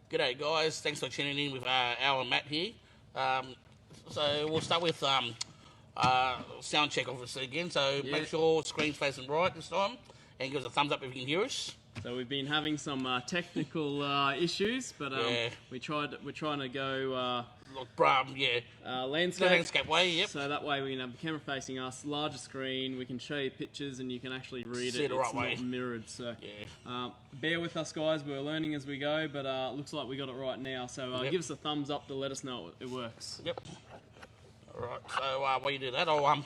G'day guys, thanks for tuning in with Al and Matt here. So we'll start with sound check obviously again, so make sure screen's facing right this time and give us a thumbs up if you can hear us. So we've been having some technical issues, but we're trying to go landscape way, yep. So that way we can have the camera facing us, larger screen, we can show you pictures and you can actually read it. It's not mirrored. So bear with us guys, we're learning as we go, but looks like we got it right now. So give us a thumbs up to let us know it works. Yep. Alright, so while you do that, I'll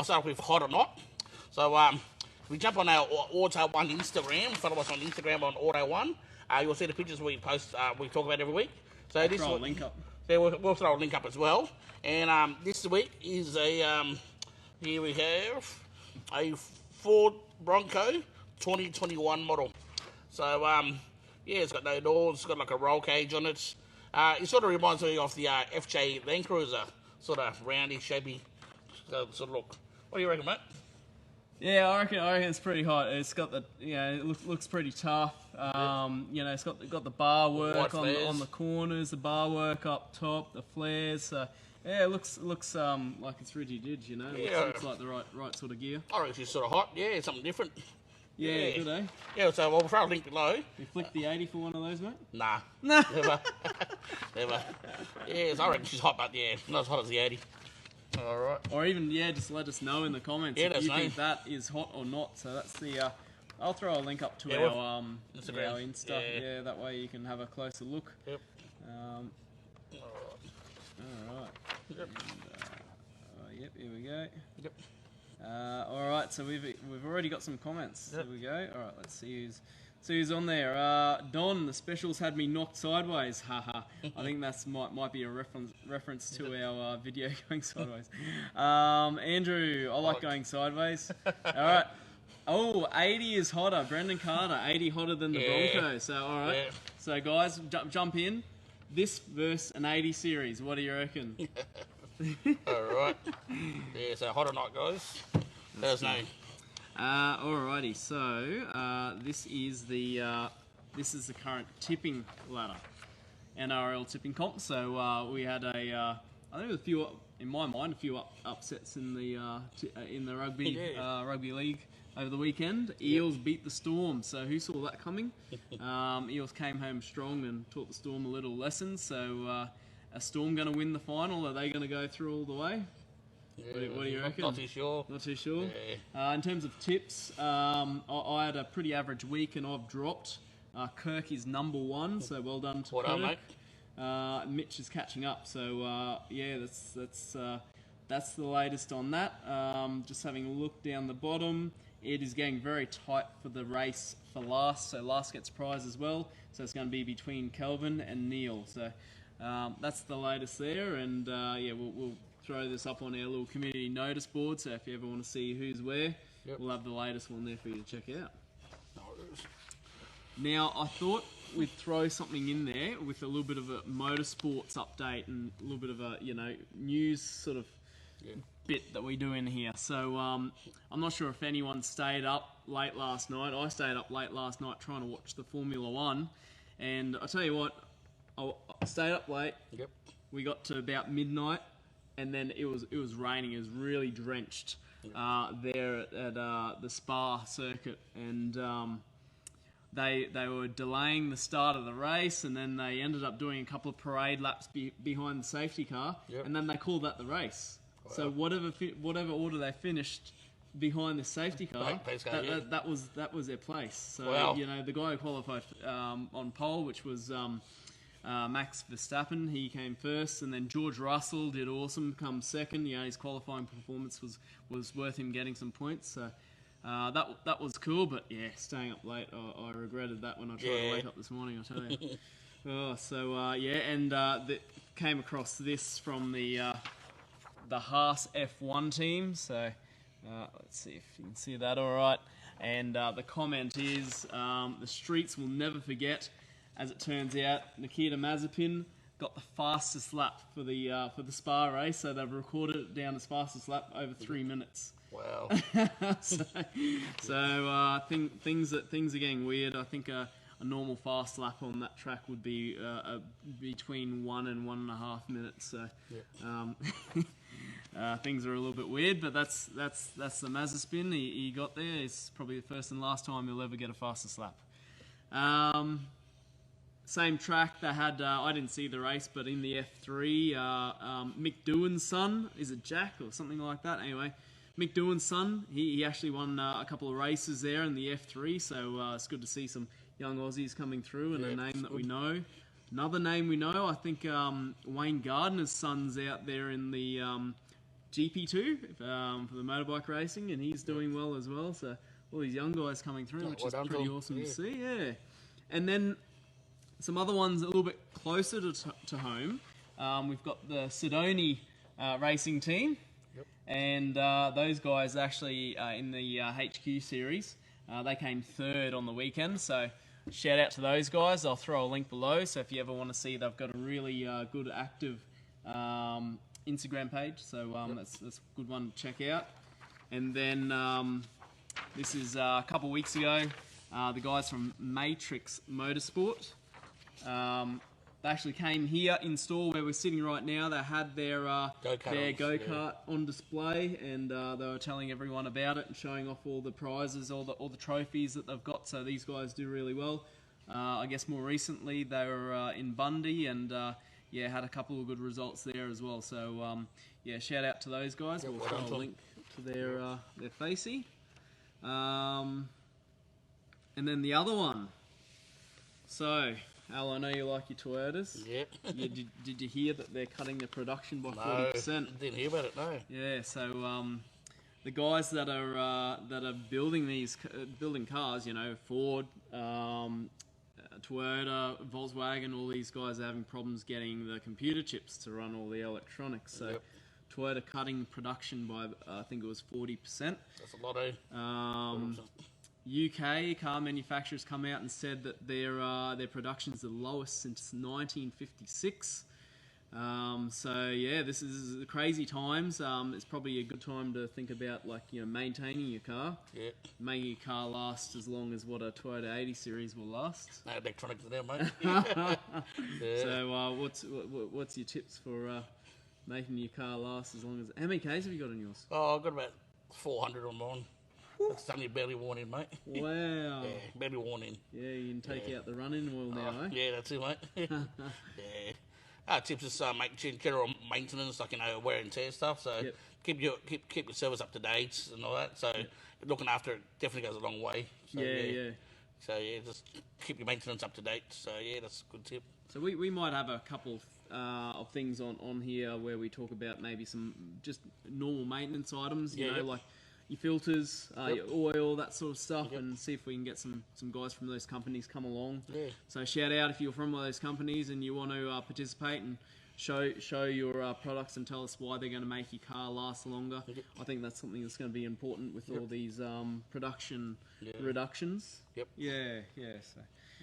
start off with hot or not. So if we jump on our Auto One Instagram, follow us on Instagram on Auto One. You'll see the pictures we post, we talk about every week. So I'll throw a link up. Yeah, we'll throw a link up as well. And this week is a here we have a Ford Bronco 2021 model. So yeah, it's got no doors, it's got like a roll cage on it. It sort of reminds me of the FJ Land Cruiser, sort of roundy, shapy sort of look. What do you reckon, mate? Yeah, I reckon it's pretty hot. It's got the, it looks pretty tough. It's got the bar work on the corners, the bar work up top, the flares. Yeah, it looks like it's really did. Looks like the right sort of gear. I reckon it's sort of hot. Yeah, something different. Yeah, good, eh? Yeah, so we'll throw a link below. You flick the 80 for one of those, mate? Nah. Never. Never. Yeah, so I reckon she's hot, but yeah, not as hot as the 80. Alright. Or even, just let us know in the comments if you think that is hot or not. So that's the, I'll throw a link up to our Insta. Yeah, that way you can have a closer look. Yep. Alright. Yep. And, yep, here we go. Yep. Alright, so we've already got some comments. Yep. There we go. Alright, let's see who's on there. Don, the specials had me knocked sideways. Haha. I think that's might be a reference to our video going sideways. Andrew, I like going sideways. Alright. Oh, 80 is hotter. Brendan Carter, 80 hotter than the Bronco. So, alright. Yeah. So, guys, jump in. This versus an 80 series. What do you reckon? Alright. Yeah, so hot or not, guys? Let us know. Alrighty, so this is the current tipping ladder, NRL tipping comp. So we had I think a few, in my mind, a few upsets in the rugby league over the weekend. Eels beat the Storm, so who saw that coming? Eels came home strong and taught the Storm a little lesson. So a Storm going to win the final? Are they going to go through all the way? Yeah, what do you reckon? Not too sure. Not too sure? Yeah. In terms of tips, I had a pretty average week and I've dropped. Kirk is number one, so well done to Kirk. Mate? Mitch is catching up, so yeah, that's the latest on that. Just having a look down the bottom, it is getting very tight for the race for last, so last gets prize as well. So it's going to be between Kelvin and Neil. So that's the latest there, and yeah, we'll throw this up on our little community notice board, so if you ever want to see who's where, we'll have the latest one there for you to check out. Now, I thought we'd throw something in there with a little bit of a motorsports update and a little bit of a, news sort of bit that we do in here. So, I'm not sure if anyone stayed up late last night. I stayed up late last night trying to watch the Formula One, and I tell you what, I stayed up late. Yep. We got to about midnight, and then it was raining. It was really drenched there at the Spa circuit, and they were delaying the start of the race, and then they ended up doing a couple of parade laps behind the safety car, and then they called that the race. Wow. So whatever order they finished behind the safety car, that was their place. So the guy who qualified on pole, which was Max Verstappen, he came first, and then George Russell did awesome, come second. His qualifying performance was worth him getting some points. So that was cool, but yeah, staying up late, I regretted that when I tried to wake up this morning, I tell you. And came across this from the Haas F1 team. So let's see if you can see that all right. And the comment is, the streets will never forget. As it turns out, Nikita Mazepin got the fastest lap for the Spa race, so they've recorded it down as fastest lap over 3 minutes. Wow. so things are getting weird. I think a normal fast lap on that track would be between 1 and 1.5 minutes. So things are a little bit weird, but that's the Mazepin. He got there. It's probably the first and last time he'll ever get a fastest lap. Same track they had, I didn't see the race, but in the F3, Mick Doohan's son, is it Jack or something like that? Anyway, Mick Doohan's son, he actually won a couple of races there in the F3, so it's good to see some young Aussies coming through, and a name that we know. Another name we know, I think Wayne Gardner's son's out there in the GP2 for the motorbike racing, and he's doing well as well, so all these young guys coming through, which is pretty awesome to see, yeah. And then some other ones a little bit closer to home. We've got the Cidoni racing team, and those guys actually in the HQ series, they came third on the weekend, so shout out to those guys. I'll throw a link below, so if you ever want to see, they've got a really good active Instagram page, so that's a good one to check out. And then this is a couple weeks ago, the guys from Matrix Motorsport. They actually came here in store where we're sitting right now. They had their go-kart on display, and they were telling everyone about it and showing off all the prizes, all the trophies that they've got. So these guys do really well. I guess more recently they were in Bundy, and had a couple of good results there as well. So shout out to those guys. We'll throw a link to their facey. And then the other one. So, Al, I know you like your Toyotas. Yep. Did you hear that they're cutting the production by 40%? No, didn't hear about it. No. Yeah. So the guys that are building cars, Ford, Toyota, Volkswagen, all these guys are having problems getting the computer chips to run all the electronics. So Toyota cutting production by I think it was 40%. That's a lot, eh? UK car manufacturers come out and said that their production is the lowest since 1956. This is crazy times. It's probably a good time to think about maintaining your car, making your car last as long as what a Toyota 80 series will last. No electronics in there, mate. So what's your tips for making your car last as long as? How many Ks have you got on yours? Oh, I've got about 400 on mine. That's only barely worn in, mate. Wow. Yeah, barely worn in. Yeah, you can take out the running oil now, eh? Yeah, that's it, mate. Tips is making general maintenance, wear and tear stuff. So keep your service up to date and all that. So looking after it definitely goes a long way. So, So just keep your maintenance up to date. So that's a good tip. So we might have a couple of things on here where we talk about maybe some just normal maintenance items. You know, like your filters, your oil, that sort of stuff, and see if we can get some guys from those companies come along. So shout out if you're from one of those companies and you want to participate and show your products and tell us why they're going to make your car last longer. I think that's something that's going to be important with all these production reductions. So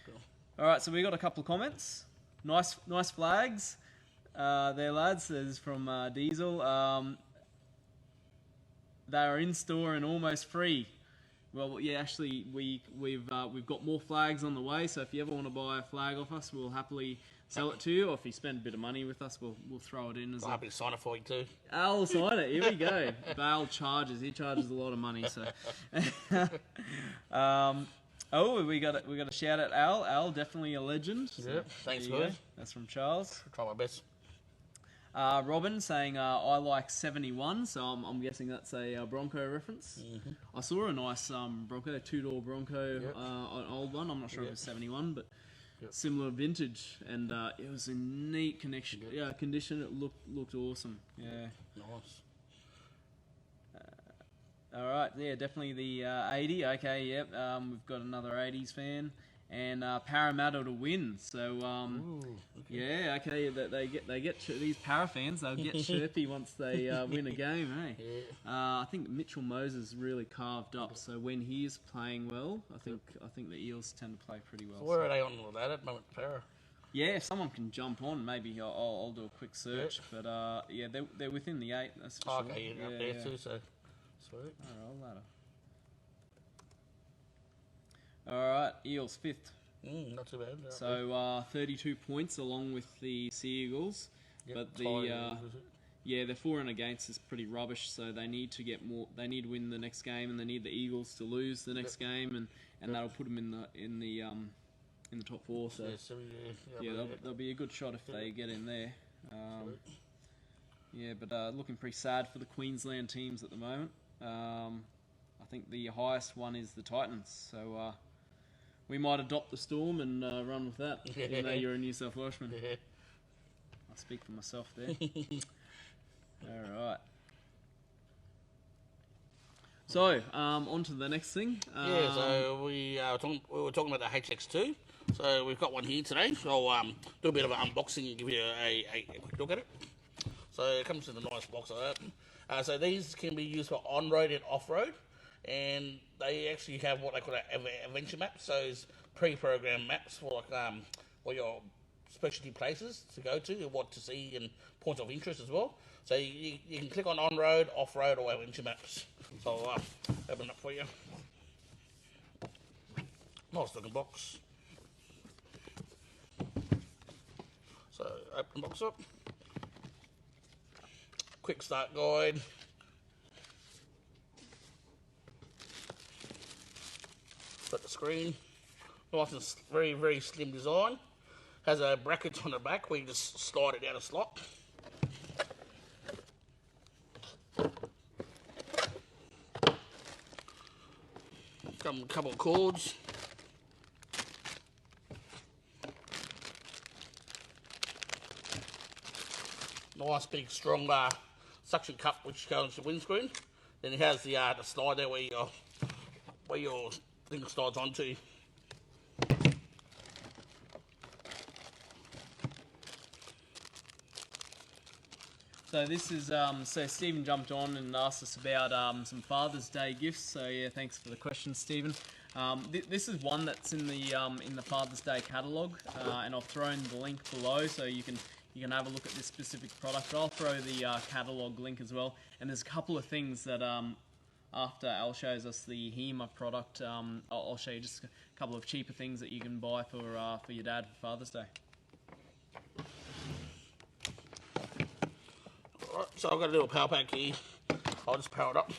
cool. All right, so we got a couple of comments. Nice flags there, lads. This is from Diesel. They are in store and almost free. Well, actually, we've got more flags on the way. So if you ever want to buy a flag off us, we'll happily sell it to you. Or if you spend a bit of money with us, we'll throw it in. I'll happily sign it for you too. I'll sign it. Here we go. Bale charges. He charges a lot of money. So, we got a shout out, Al. Al, definitely a legend. So thanks, guys. That's from Charles. I'll try my best. Robin saying, I like 71, so I'm guessing that's a Bronco reference. I saw a nice Bronco, a two-door Bronco, an old one. I'm not sure if it was 71, but similar vintage, and it was in neat condition. It looked awesome. Yeah. Nice. All right, definitely the 80. Okay, we've got another 80s fan. And Parramatta to win. So they get these Para fans. They'll get chirpy once they win a game, eh? I think Mitchell Moses really carved up. So when he is playing well, I think the Eels tend to play pretty well. So where are they on with that at the moment, Para? Yeah, if someone can jump on, maybe I'll do a quick search. But they're within the 8. That's for sure. Okay, up there too. So sweet. All right, Eels 5th. Not too bad. So 32 points along with the Sea Eagles. Yep, But the Tigers, yeah, their for and against is pretty rubbish. So they need to get more. They need to win the next game, and they need the Eagles to lose the next game, and that'll put them in the top 4. So they'll be a good shot if they get in there. Yeah, but looking pretty sad for the Queensland teams at the moment. I think the highest one is the Titans. So we might adopt the Storm and run with that, even though you're a New South Welshman. I'll speak for myself there. All right. So, on to the next thing. So we were talking about the HX-2. So we've got one here today. So I'll do a bit of an unboxing and give you a quick look at it. So it comes in a nice box like that. So these can be used for on-road and off-road. And they actually have what they call an adventure map. So it's pre-programmed maps for like for your specialty places to go to and what to see and points of interest as well. So you can click on road, off road, or adventure maps. So I'll open it up for you. Nice looking box. So open the box up. Quick start guide. Got the screen. Nice and very, very slim design. Has a bracket on the back where you just slide it down a slot. Come a couple of cords. Nice big strong suction cup which goes into the windscreen. Then it has the slide there where your thing slides onto. So this is so Stephen jumped on and asked us about some Father's Day gifts. So yeah, thanks for the question, Stephen. This is one that's in the Father's Day catalogue, and I've thrown the link below so you can have a look at this specific product. But I'll throw the catalogue link as well. And there's a couple of things that after Al shows us the Hema product, I'll show you just a couple of cheaper things that you can buy for your dad for Father's Day. Alright, so I've got a little power pack here. I'll just power it up.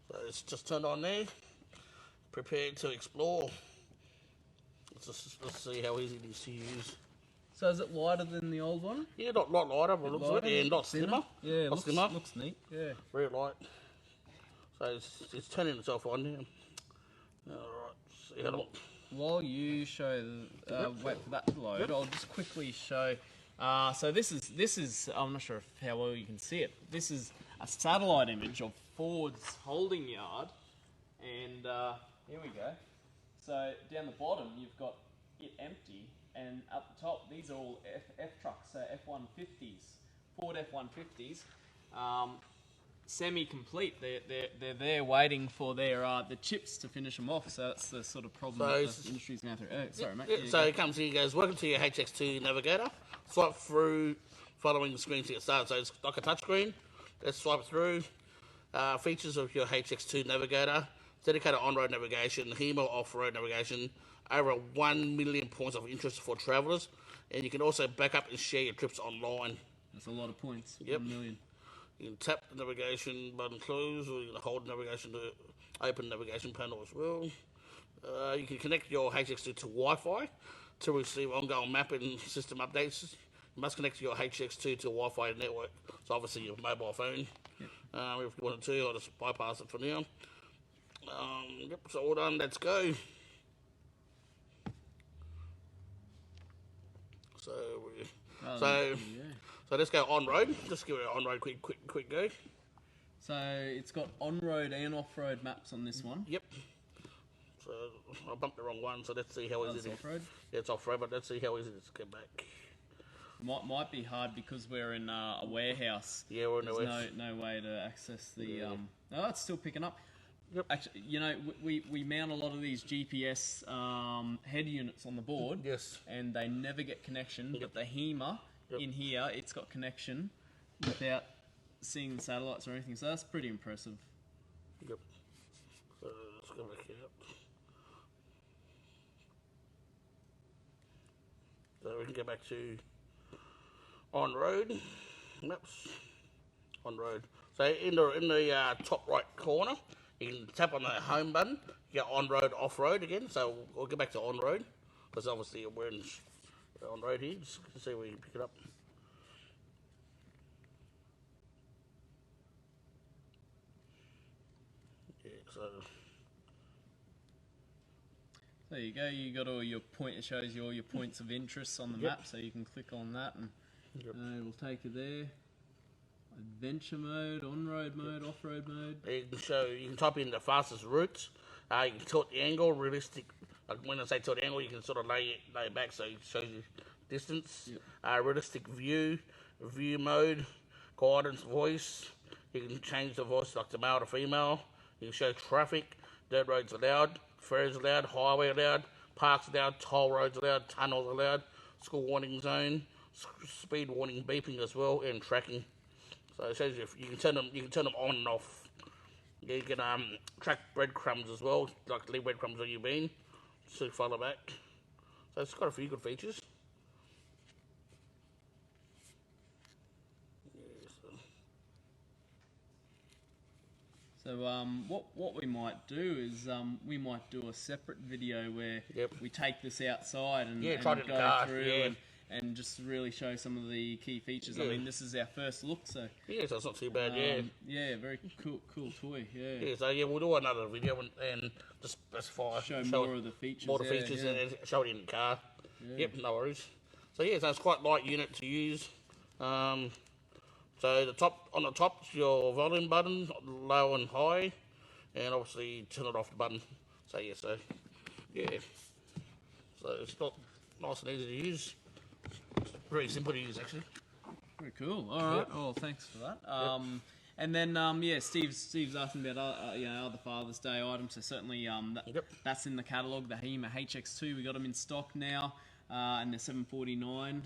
So it's just turned on there. Prepared to explore. Let's see how easy it is to use. So is it lighter than the old one? Yeah, not lighter, but it looks like it. Yeah, not slimmer. Yeah, not slimmer. Looks neat. Yeah. Very light. So it's turning itself on now. Alright, see how long. While you show, wait for that to load, I'll just quickly show. So this is I'm not sure how well you can see it. This is a satellite image of Ford's holding yard, and here we go. So down the bottom you've got it empty, and up the top these are all F trucks, so F-150s, Ford F-150s. Semi-complete. They're there waiting for their the chips to finish them off. So that's the sort of problem that the industry's going through. Oh, sorry, mate. So it comes here, goes, welcome to your HX-2 Navigator. Swipe through, following the screen to get started. So it's like a touch screen. Let's swipe through. Features of your HX-2 Navigator. Dedicated on-road navigation, Hema off-road navigation. Over 1 million points of interest for travellers. And you can also back up and share your trips online. That's a lot of points. Yep. 1 million. You can tap the navigation button close, or you can hold navigation to open navigation panel as well. You can connect your HX2 to Wi-Fi to receive ongoing mapping system updates. You must connect your HX2 to a Wi-Fi network, so obviously your mobile phone. Yep. If you wanted to, I'll just bypass it for now. Yep, so all done, let's go. So let's go on road. Just give it an on road quick go. So it's got on road and off road maps on this one. Yep. So I bumped the wrong one. So let's see how easy it is. Off road. Yeah, it's off road, but let's see how easy it is to get back. Might be hard because we're in a warehouse. Yeah, we're in a warehouse. There's no way to access the. No, it's still picking up. Yep. Actually, you know, we mount a lot of these GPS head units on the board. Yes. And they never get connection, but the Hema in here, it's got connection without seeing the satellites or anything. So that's pretty impressive. Yep. So let's go back out. So we can go back to on-road maps. On-road. So in the top right corner, you can tap on the home button. You get on-road, off-road again. So we'll go back to on-road because obviously we're in on-road here. Just to see where you pick it up. Yeah. So. There you go. You got all your point. It shows you all your points of interest on the map, so you can click on that, and it will take you there. Adventure mode, on-road mode, off-road mode. You can type in the fastest routes. You can tilt the angle, realistic. Like when I say tilt the angle, you can sort of lay it back so it shows you distance. Realistic view mode, guidance voice. You can change the voice like to male to female. You can show traffic, dirt roads allowed, ferries allowed, highway allowed, parks allowed, toll roads allowed, tunnels allowed, school warning zone, speed warning beeping as well, and tracking. So it shows you can turn them on and off. You can track breadcrumbs as well, like leave breadcrumbs where you've been, so follow back. So it's got a few good features. So what we might do is we might do a separate video where we take this outside and go through and just really show some of the key features. I mean, this is our first look, so so it's not too bad. Very cool toy. So we'll do another video and just specify show more of the features, and show it in the car. No worries. So so it's quite light unit to use. So on the top is your volume button, low and high, and obviously turn it off the button. So so it's not nice and easy to use. Very simple to use actually. Very cool. All right. Oh, thanks for that. And then Steve's asking about other Father's Day items. So certainly that's in the catalogue. The Hema HX-2, we got them in stock now, and they're $7.49.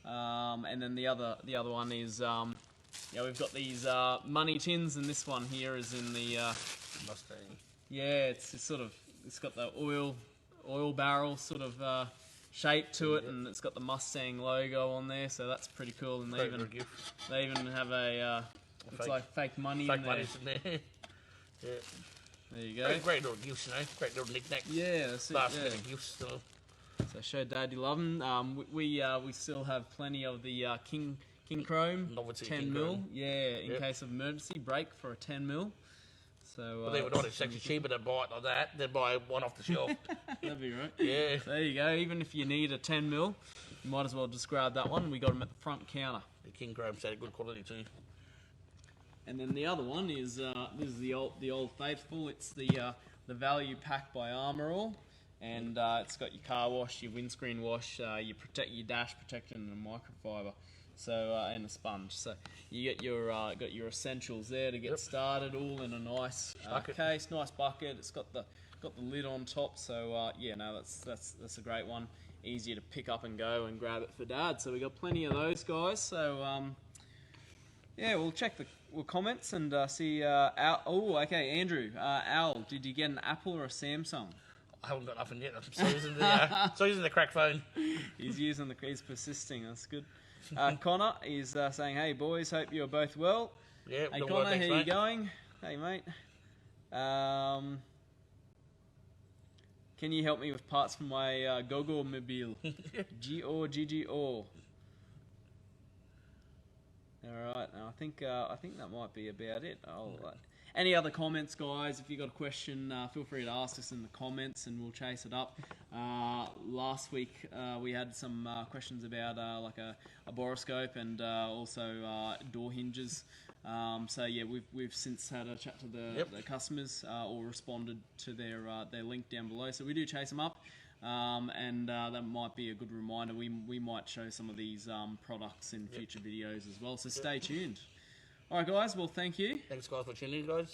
And then the other one is we've got these money tins, and this one here is in the Mustang. Yeah, it's got the oil barrel sort of shape to it, and it's got the Mustang logo on there, so that's pretty cool. And they even have a looks like fake money in there. In there. There you go. Great little gifts, great little knickknacks. Yeah, that's it. Last minute gifts. So show Dad you love them. We still have plenty of the King Chrome Novelty 10 King mil. Chrome. In case of emergency, brake for a 10 mil. So, believe it or not, it's actually cheaper to buy it like that than buy one off the shelf. That'd be right. Yeah. There you go. Even if you need a 10 mil, you might as well just grab that one. We got them at the front counter. The King Chrome's had a good quality too. And then the other one is this is the old faithful. It's the value pack by ArmorAll, and it's got your car wash, your windscreen wash, your dash protection, and a microfiber. So and a sponge. So you get your got your essentials there to get started, all in a nice case, nice bucket. It's got the lid on top. So that's a great one. Easier to pick up and go and grab it for Dad. So we got plenty of those guys. So we'll check the comments and see. Andrew, Al, did you get an Apple or a Samsung? I haven't got nothing yet. I'm still using the crack phone. He's persisting. That's good. Connor is saying, "Hey boys, hope you're both well." Yeah. Hey Connor, how you going? Hey mate. Can you help me with parts for my Gogo Mobile? GGO. All right. Now I think that might be about it. Any other comments, guys? If you got a question, feel free to ask us in the comments, and we'll chase it up. Last week we had some questions about like a boroscope and also door hinges. We've since had a chat to the customers, or responded to their link down below. So we do chase them up, and that might be a good reminder. We might show some of these products in future videos as well. So stay tuned. All right, guys. Well, thank you. Thanks, guys, for tuning in, guys.